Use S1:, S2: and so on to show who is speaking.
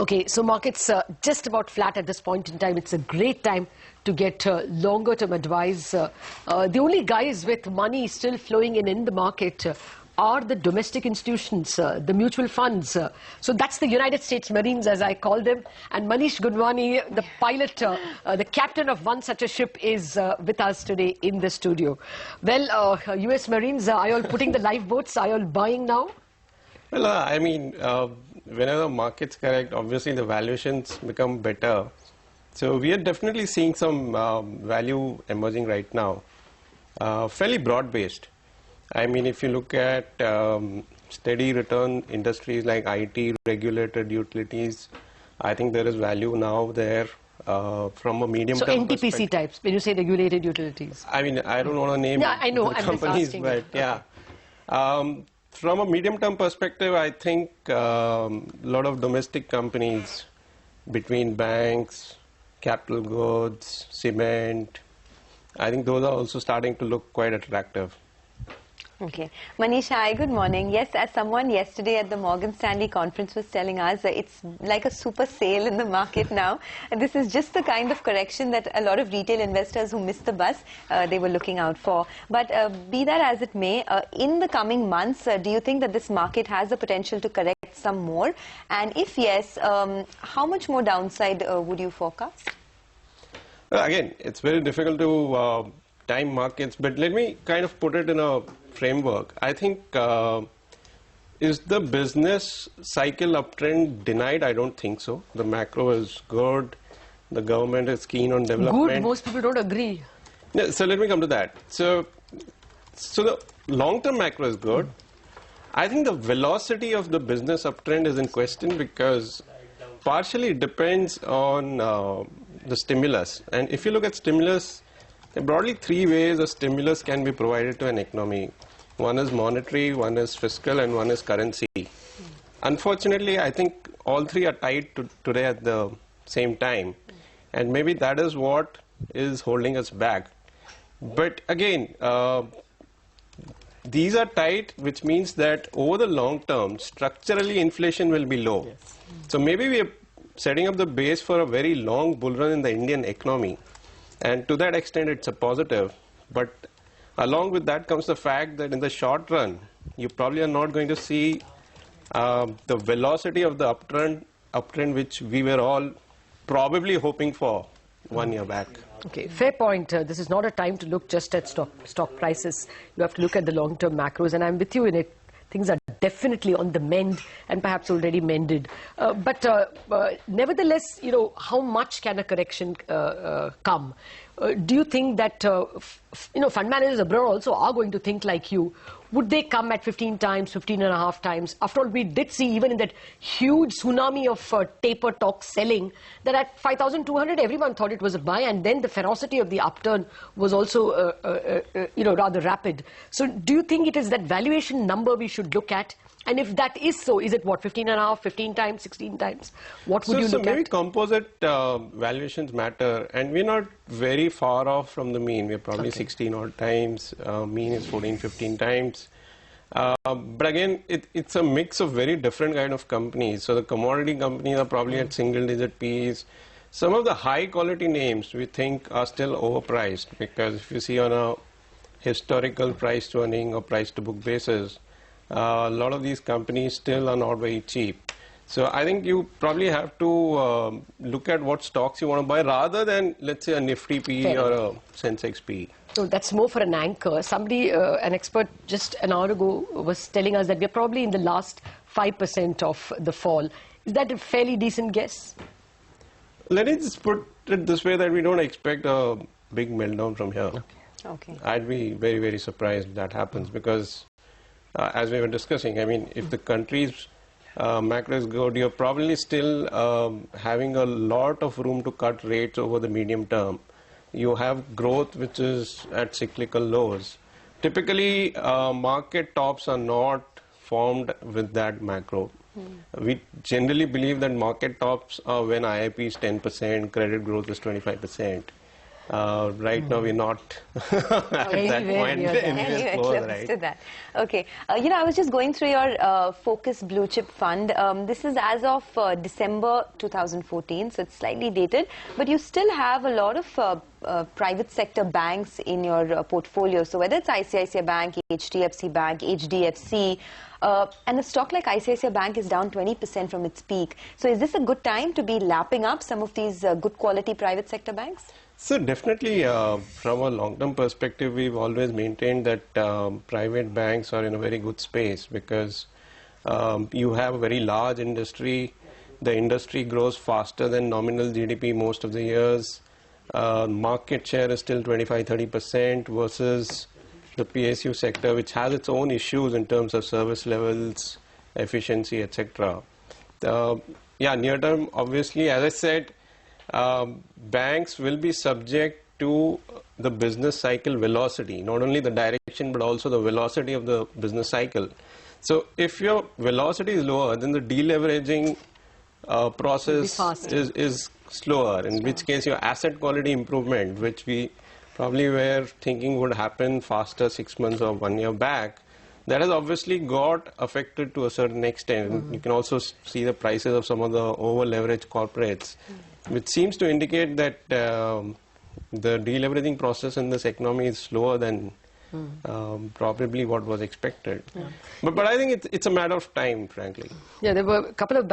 S1: Okay, so markets just about flat at this point in time. It's a great time to get longer term advice. The only guys with money still flowing in the market are the domestic institutions, the mutual funds. So that's the United States Marines, as I call them. And Manish Gunwani, the pilot, the captain of one such a ship, is with us today in the studio. Well, US Marines, are you all putting the lifeboats? Are you all buying now?
S2: Well, whenever the market's correct, obviously the valuations become better. So we are definitely seeing some value emerging right now, fairly broad-based. I mean, if you look at steady return industries like IT, regulated utilities, I think there is value now there from a medium-term perspective.
S1: So NTPC types, when you say regulated utilities?
S2: I mean, I don't want to name
S1: I know,
S2: the companies, but yeah. From a medium-term perspective, I think a lot of domestic companies between banks, capital goods, cement, I think those are also starting to look quite attractive.
S3: Okay. Manish, hi, good morning. Yes, as someone yesterday at the Morgan Stanley conference was telling us, it's like a super sale in the market now. And this is just the kind of correction that a lot of retail investors who missed the bus, they were looking out for. But be that as it may, in the coming months, do you think that this market has the potential to correct some more? And if yes, how much more downside would you forecast?
S2: Well, again, it's very difficult to time markets, but let me kind of put it in a framework. I think, is the business cycle uptrend denied? I don't think so. The macro is good. The government is keen on development.
S1: Good, most people don't agree.
S2: Yeah, so let me come to that. So the long-term macro is good. I think the velocity of the business uptrend is in question because partially it depends on the stimulus. And if you look at stimulus, there are broadly three ways a stimulus can be provided to an economy. One is monetary, one is fiscal, and one is currency. Unfortunately, I think all three are tied today at the same time. And maybe that is what is holding us back. But again, these are tight, which means that over the long term, structurally inflation will be low. Yes. So maybe we are setting up the base for a very long bull run in the Indian economy. And to that extent, it's a positive. But along with that comes the fact that in the short run, you probably are not going to see the velocity of the uptrend which we were all probably hoping for 1 year back.
S1: Okay, fair point. This is not a time to look just at stock prices. You have to look at the long-term macros, and I'm with you in it. Things are definitely on the mend and perhaps already mended. But nevertheless, you know, how much can a correction come? Do you think that, fund managers abroad also are going to think like you? Would they come at 15 times, 15.5 times? After all, we did see even in that huge tsunami of taper talk selling that at 5,200 everyone thought it was a buy, and then the ferocity of the upturn was also rather rapid. So do you think it is that valuation number we should look at? And if that is so, is it what, 15.5, 15 times, 16 times? What would you look at?
S2: So maybe composite valuations matter, and we're not very far off from the mean. We're probably 16 odd times. Mean is 14, 15 times. But again, it's a mix of very different kind of companies. So the commodity companies are probably at single-digit Ps. Some of the high-quality names we think are still overpriced, because if you see on a historical price-to-earning or price-to-book basis, a lot of these companies still are not very cheap. So I think you probably have to look at what stocks you want to buy rather than, let's say, a Nifty PE or a Sensex PE.
S1: So that's more for an anchor. Somebody, an expert just an hour ago was telling us that we're probably in the last 5% of the fall. Is that a fairly decent guess?
S2: Let me just put it this way, that we don't expect a big meltdown from here.
S3: Okay.
S2: I'd be very, very surprised if that happens, because as we were discussing, I mean, if the country's macro is good, you're probably still having a lot of room to cut rates over the medium term. You have growth which is at cyclical lows. Typically, market tops are not formed with that macro. We generally believe that market tops are when IIP is 10%, credit growth is 25%. Right now, we're not at that
S1: Anywhere
S2: point.
S1: near that.
S3: Anyway,
S2: Close,
S3: close
S2: right?
S3: to that. Okay. I was just going through your Focus Blue Chip Fund. This is as of December 2014, so it's slightly dated. But you still have a lot of private sector banks in your portfolio. So whether it's ICICI Bank, HDFC Bank, HDFC, and a stock like ICICI Bank is down 20% from its peak. So is this a good time to be lapping up some of these good quality private sector banks?
S2: So definitely, from a long-term perspective, we've always maintained that private banks are in a very good space because you have a very large industry. The industry grows faster than nominal GDP most of the years. Market share is still 25-30% versus the PSU sector, which has its own issues in terms of service levels, efficiency, etc. Yeah, near term, obviously, as I said, banks will be subject to the business cycle velocity, not only the direction but also the velocity of the business cycle. So if your velocity is lower, then the deleveraging process is slower, in which case your asset quality improvement, which we probably were thinking would happen faster 6 months or 1 year back, that has obviously got affected to a certain extent. You can also see the prices of some of the over-leveraged corporates, which seems to indicate that the deleveraging process in this economy is slower than probably what was expected. But I think it's a matter of time, frankly.
S1: Yeah, there were a couple of